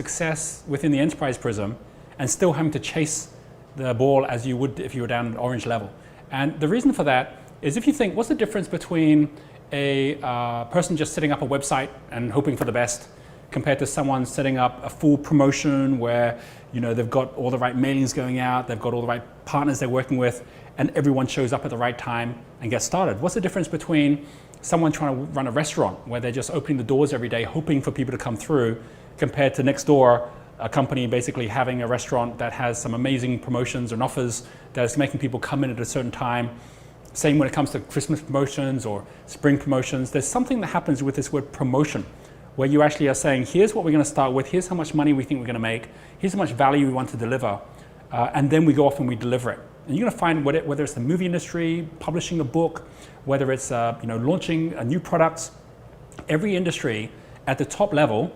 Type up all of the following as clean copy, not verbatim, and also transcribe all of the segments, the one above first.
success within the enterprise prism and still having to chase the ball as you would if you were down at orange level. And the reason for that is if you think, what's the difference between a person just setting up a website and hoping for the best compared to someone setting up a full promotion where they've got all the right mailings going out, they've got all the right partners they're working with, and everyone shows up at the right time and gets started? What's the difference between someone trying to run a restaurant where they're just opening the doors every day hoping for people to come through, compared to next door, a company basically having a restaurant that has some amazing promotions and offers that is making people come in at a certain time? Same when it comes to Christmas promotions or spring promotions. There's something that happens with this word promotion, where you actually are saying, here's what we're going to start with, here's how much money we think we're going to make, here's how much value we want to deliver, and then we go off and we deliver it. And you're going to find whether it's the movie industry, publishing a book, whether it's launching a new product, every industry at the top level,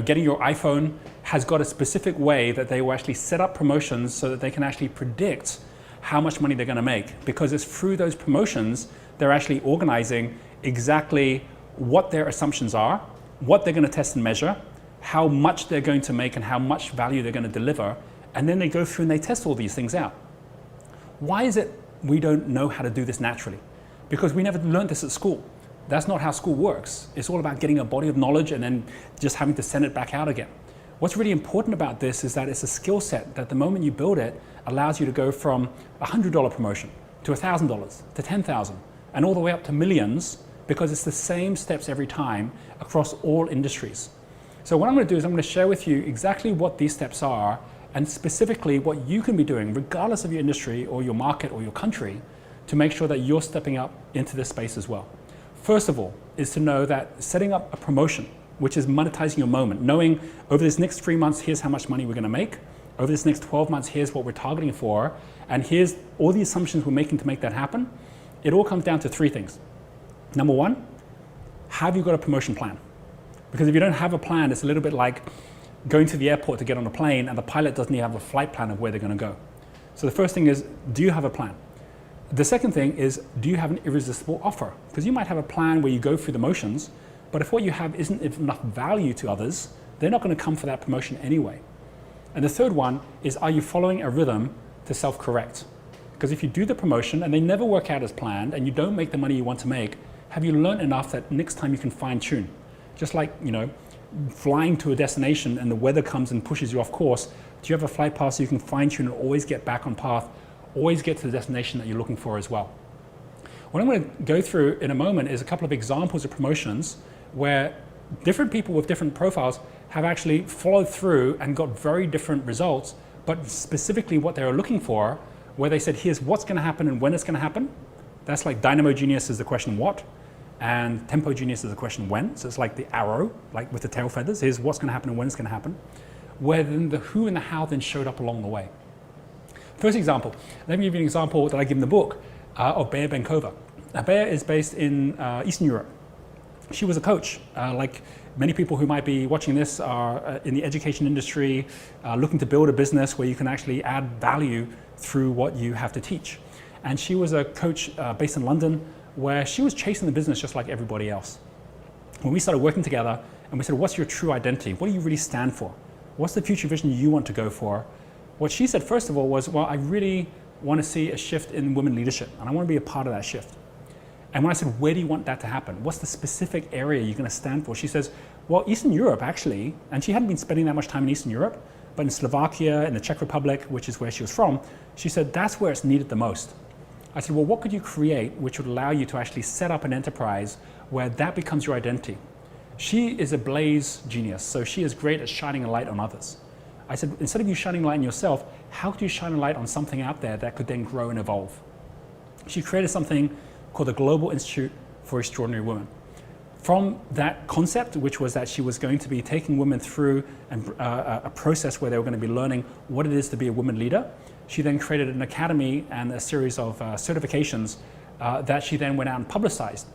getting your iPhone, has got a specific way that they will actually set up promotions so that they can actually predict how much money they're going to make, because it's through those promotions they're actually organizing exactly what their assumptions are, what they're going to test and measure, how much they're going to make and how much value they're going to deliver, and then they go through and they test all these things out. Why is it we don't know how to do this naturally? Because we never learned this at school. That's not how school works. It's all about getting a body of knowledge and then just having to send it back out again. What's really important about this is that it's a skill set that the moment you build it allows you to go from a $100 promotion to $1,000 to $10,000 and all the way up to millions, because it's the same steps every time across all industries. So what I'm going to do is I'm going to share with you exactly what these steps are and specifically what you can be doing regardless of your industry or your market or your country to make sure that you're stepping up into this space as well. First of all is to know that setting up a promotion, which is monetizing your moment, knowing over this next 3 months, here's how much money we're going to make. Over this next 12 months, here's what we're targeting for. And here's all the assumptions we're making to make that happen. It all comes down to 3 things. Number 1, have you got a promotion plan? Because if you don't have a plan, it's a little bit like going to the airport to get on a plane and the pilot doesn't even have a flight plan of where they're going to go. So the first thing is, do you have a plan? The second thing is, do you have an irresistible offer? Because you might have a plan where you go through the motions, but if what you have isn't enough value to others, they're not going to come for that promotion anyway. And the third one is, are you following a rhythm to self-correct? Because if you do the promotion and they never work out as planned and you don't make the money you want to make, have you learned enough that next time you can fine tune? Just like, flying to a destination and the weather comes and pushes you off course, do you have a flight path so you can fine tune and always get back on path, always get to the destination that you're looking for as well? What I'm going to go through in a moment is a couple of examples of promotions where different people with different profiles have actually followed through and got very different results, but specifically what they were looking for, where they said, here's what's going to happen and when it's going to happen. That's like Dynamo Genius is the question what, and Tempo Genius is the question when. So it's like the arrow, like with the tail feathers. Here's what's going to happen and when it's going to happen. Where then the who and the how then showed up along the way. First example, let me give you an example that I give in the book of Bea Benkova. Bea is based in Eastern Europe. She was a coach, like many people who might be watching this are in the education industry, looking to build a business where you can actually add value through what you have to teach. And she was a coach based in London, where she was chasing the business just like everybody else. When we started working together and we said, what's your true identity? What do you really stand for? What's the future vision you want to go for? What she said, first of all, was, well, I really want to see a shift in women leadership, and I want to be a part of that shift. And when I said, where do you want that to happen? What's the specific area you're going to stand for? She says, well, Eastern Europe, actually, and she hadn't been spending that much time in Eastern Europe, but in Slovakia, in the Czech Republic, which is where she was from, she said, that's where it's needed the most. I said, well, what could you create which would allow you to actually set up an enterprise where that becomes your identity? She is a blaze genius, so she is great at shining a light on others. I said, instead of you shining a light on yourself, how could you shine a light on something out there that could then grow and evolve? She created something called the Global Institute for Extraordinary Women. From that concept, which was that she was going to be taking women through a process where they were going to be learning what it is to be a woman leader, she then created an academy and a series of certifications that she then went out and publicized.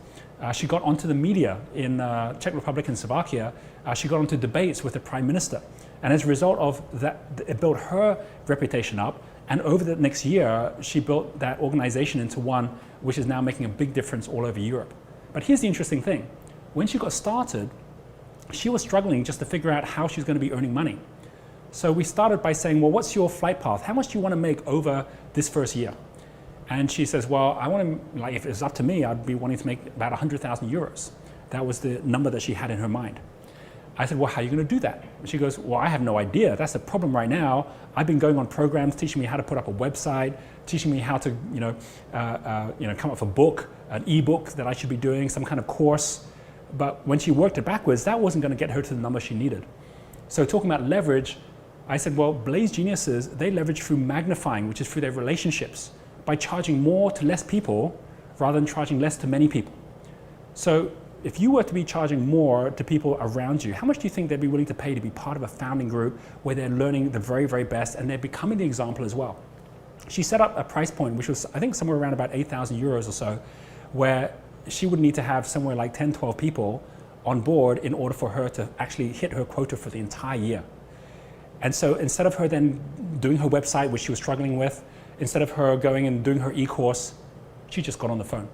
She got onto the media in Czech Republic and Slovakia. She got onto debates with the Prime Minister. And as a result of that, it built her reputation up. And over the next year, she built that organization into one which is now making a big difference all over Europe. But here's the interesting thing. When she got started, she was struggling just to figure out how she was going to be earning money. So we started by saying, well, what's your flight path? How much do you want to make over this first year? And she says, well, I want to, like, if it was up to me, I'd be wanting to make about 100,000 euros. That was the number that she had in her mind. I said, well, how are you going to do that? And she goes, well, I have no idea. That's the problem right now. I've been going on programs teaching me how to put up a website, teaching me how to, come up with a book, an ebook that I should be doing, some kind of course. But when she worked it backwards, that wasn't going to get her to the number she needed. So talking about leverage, I said, well, Blaze geniuses, they leverage through magnifying, which is through their relationships, by charging more to less people rather than charging less to many people. So if you were to be charging more to people around you, how much do you think they'd be willing to pay to be part of a founding group where they're learning the very, very best and they're becoming the example as well? She set up a price point, which was, I think, somewhere around about 8,000 euros or so, where she would need to have somewhere like 10, 12 people on board in order for her to actually hit her quota for the entire year. And so instead of her then doing her website, which she was struggling with, instead of her going and doing her e-course, she just got on the phone.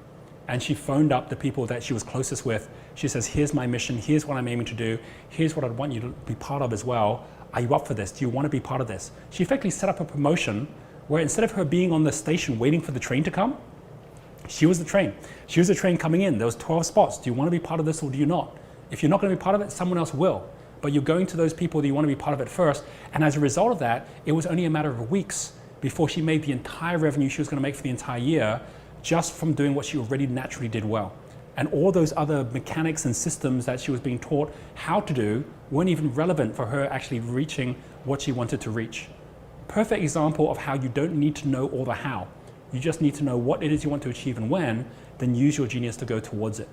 And she phoned up the people that she was closest with. She says, here's my mission, here's what I'm aiming to do, here's what I'd want you to be part of as well. Are you up for this? Do you want to be part of this? She effectively set up a promotion where instead of her being on the station waiting for the train to come, she was the train. She was the train coming in. There was 12 spots. Do you want to be part of this or do you not? If you're not going to be part of it, someone else will. But you're going to those people that you want to be part of it first. And as a result of that, it was only a matter of weeks before she made the entire revenue she was going to make for the entire year just from doing what she already naturally did well. And all those other mechanics and systems that she was being taught how to do weren't even relevant for her actually reaching what she wanted to reach. Perfect example of how you don't need to know all the how. You just need to know what it is you want to achieve and when, then use your genius to go towards it.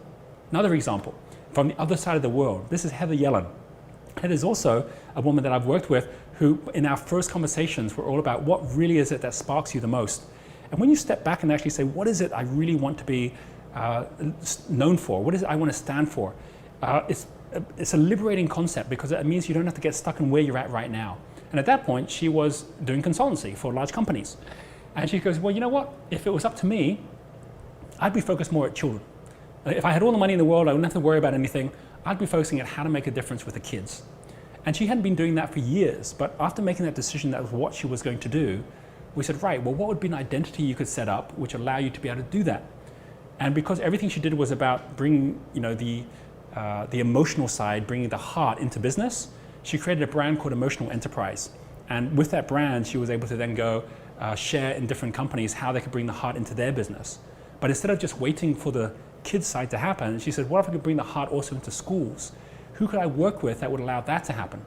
Another example, from the other side of the world, this is Heather Yellen. Heather's also a woman that I've worked with who, in our first conversations, were all about what really is it that sparks you the most. And when you step back and actually say, what is it I really want to be known for? What is it I want to stand for? It's a liberating concept because it means you don't have to get stuck in where you're at right now. And at that point, she was doing consultancy for large companies. And she goes, well, you know what? If it was up to me, I'd be focused more at children. If I had all the money in the world, I wouldn't have to worry about anything. I'd be focusing on how to make a difference with the kids. And she hadn't been doing that for years. But after making that decision, that was what she was going to do, we said, right, well, what would be an identity you could set up which allow you to be able to do that? And because everything she did was about bringing, the emotional side, bringing the heart into business, she created a brand called Emotional Enterprise. And with that brand, she was able to then go share in different companies how they could bring the heart into their business. But instead of just waiting for the kids side to happen, she said, what if I could bring the heart also into schools? Who could I work with that would allow that to happen?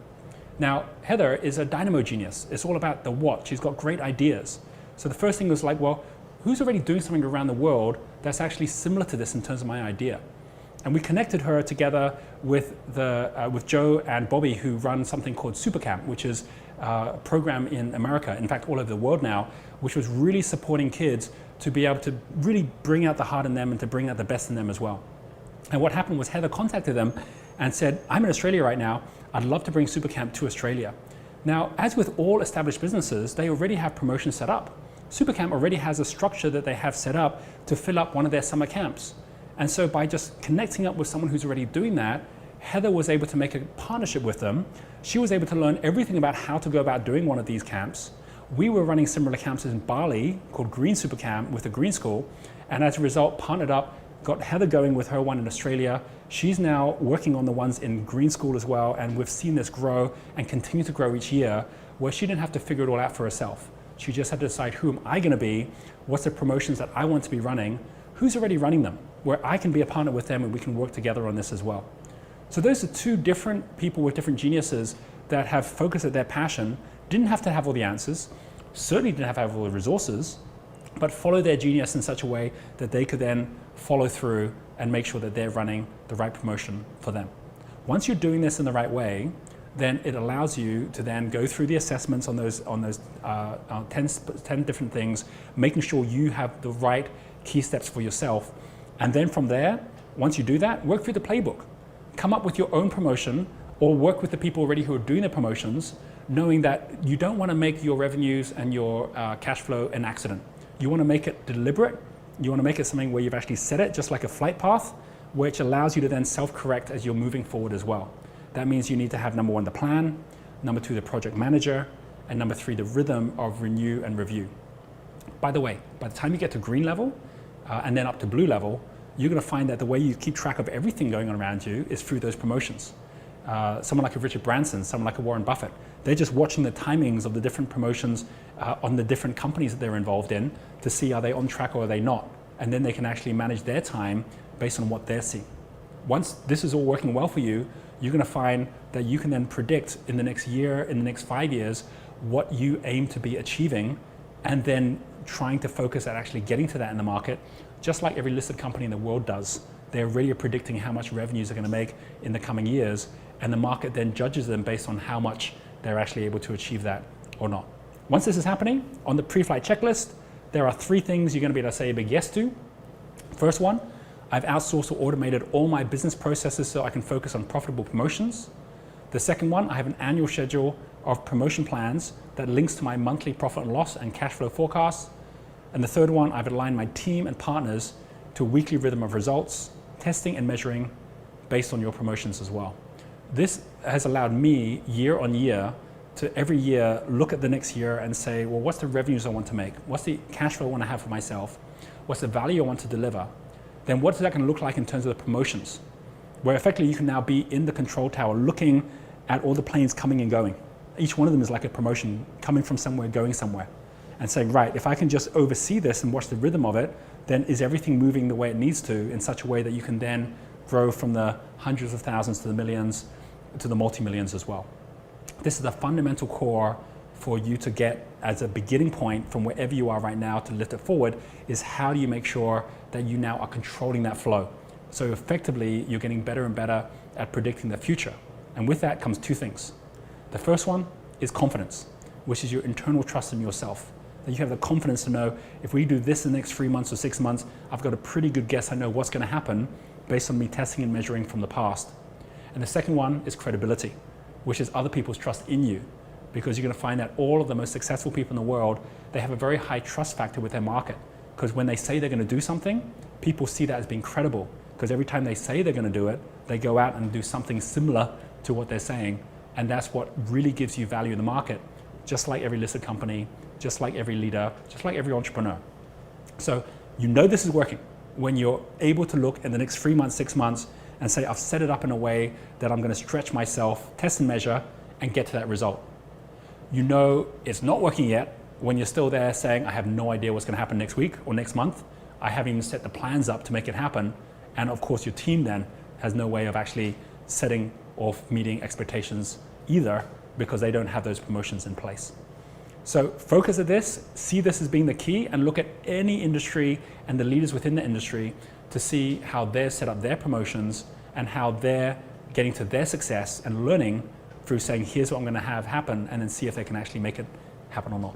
Now, Heather is a dynamo genius. It's all about the what. She's got great ideas. So the first thing was like, well, who's already doing something around the world that's actually similar to this in terms of my idea? And we connected her together with Joe and Bobby, who run something called Supercamp, which is a program in America, in fact, all over the world now, which was really supporting kids to be able to really bring out the heart in them and to bring out the best in them as well. And what happened was Heather contacted them and said, I'm in Australia right now. I'd love to bring Supercamp to Australia. Now, as with all established businesses, they already have promotions set up. Supercamp already has a structure that they have set up to fill up one of their summer camps. And so by just connecting up with someone who's already doing that, Heather was able to make a partnership with them. She was able to learn everything about how to go about doing one of these camps. We were running similar camps in Bali called Green Supercamp with the Green School. And as a result, partnered up, got Heather going with her one in Australia. She's now working on the ones in Green School as well. And we've seen this grow and continue to grow each year where she didn't have to figure it all out for herself. She just had to decide, who am I going to be? What's the promotions that I want to be running? Who's already running them? Where I can be a partner with them and we can work together on this as well. So those are two different people with different geniuses that have focused at their passion, didn't have to have all the answers, certainly didn't have to have all the resources, but follow their genius in such a way that they could then follow through and make sure that they're running the right promotion for them. Once you're doing this in the right way, then it allows you to then go through the assessments on those 10 different things, making sure you have the right key steps for yourself. And then from there, once you do that, work through the playbook. Come up with your own promotion or work with the people already who are doing the promotions, knowing that you don't want to make your revenues and your cash flow an accident. You want to make it deliberate. You want to make it something where you've actually set it just like a flight path, which allows you to then self-correct as you're moving forward as well. that means you need to have number 1, the plan, number 2, the project manager, and number 3, the rhythm of renew and review. By the way, by the time you get to green level and then up to blue level, you're going to find that the way you keep track of everything going on around you is through those promotions. Someone like a Richard Branson, someone like a Warren Buffett, they're just watching the timings of the different promotions on the different companies that they're involved in to see are they on track or are they not. And then they can actually manage their time based on what they're seeing. Once this is all working well for you, you're going to find that you can then predict in the next year, in the next 5 years, what you aim to be achieving, and then trying to focus at actually getting to that in the market, just like every listed company in the world does. They're really predicting how much revenues they're going to make in the coming years, and the market then judges them based on how much they're actually able to achieve that or not. Once this is happening, on the pre-flight checklist, there are 3 things you're going to be able to say a big yes to. First one, I've outsourced or automated all my business processes so I can focus on profitable promotions. The second one, I have an annual schedule of promotion plans that links to my monthly profit and loss and cash flow forecasts. And the third one, I've aligned my team and partners to a weekly rhythm of results, testing and measuring based on your promotions as well. This has allowed me year on year to every year look at the next year and say, well, what's the revenues I want to make? What's the cash flow I want to have for myself? What's the value I want to deliver? Then what's that going to look like in terms of the promotions? Where effectively you can now be in the control tower looking at all the planes coming and going. Each one of them is like a promotion coming from somewhere, going somewhere. And saying, right, if I can just oversee this and watch the rhythm of it, then is everything moving the way it needs to in such a way that you can then grow from the hundreds of thousands to the millions to the multi-millions as well. This is the fundamental core for you to get as a beginning point from wherever you are right now to lift it forward, is how do you make sure that you now are controlling that flow. So effectively, you're getting better and better at predicting the future. And with that comes 2 things. The first one is confidence, which is your internal trust in yourself. That you have the confidence to know if we do this in the next 3 months or 6 months, I've got a pretty good guess I know what's going to happen based on me testing and measuring from the past. And the second one is credibility, which is other people's trust in you. Because you're going to find that all of the most successful people in the world, they have a very high trust factor with their market. Because when they say they're going to do something, people see that as being credible. Because every time they say they're going to do it, they go out and do something similar to what they're saying. And that's what really gives you value in the market, just like every listed company, just like every leader, just like every entrepreneur. So you know this is working when you're able to look in the next 3 months, 6 months, and say, I've set it up in a way that I'm going to stretch myself, test and measure, and get to that result. You know it's not working yet when you're still there saying, I have no idea what's going to happen next week or next month. I haven't even set the plans up to make it happen. And of course, your team then has no way of actually setting or meeting expectations either, because they don't have those promotions in place. So focus at this, see this as being the key, and look at any industry and the leaders within the industry to see how they've set up their promotions and how they're getting to their success and learning through saying, here's what I'm going to have happen, and then see if they can actually make it happen or not.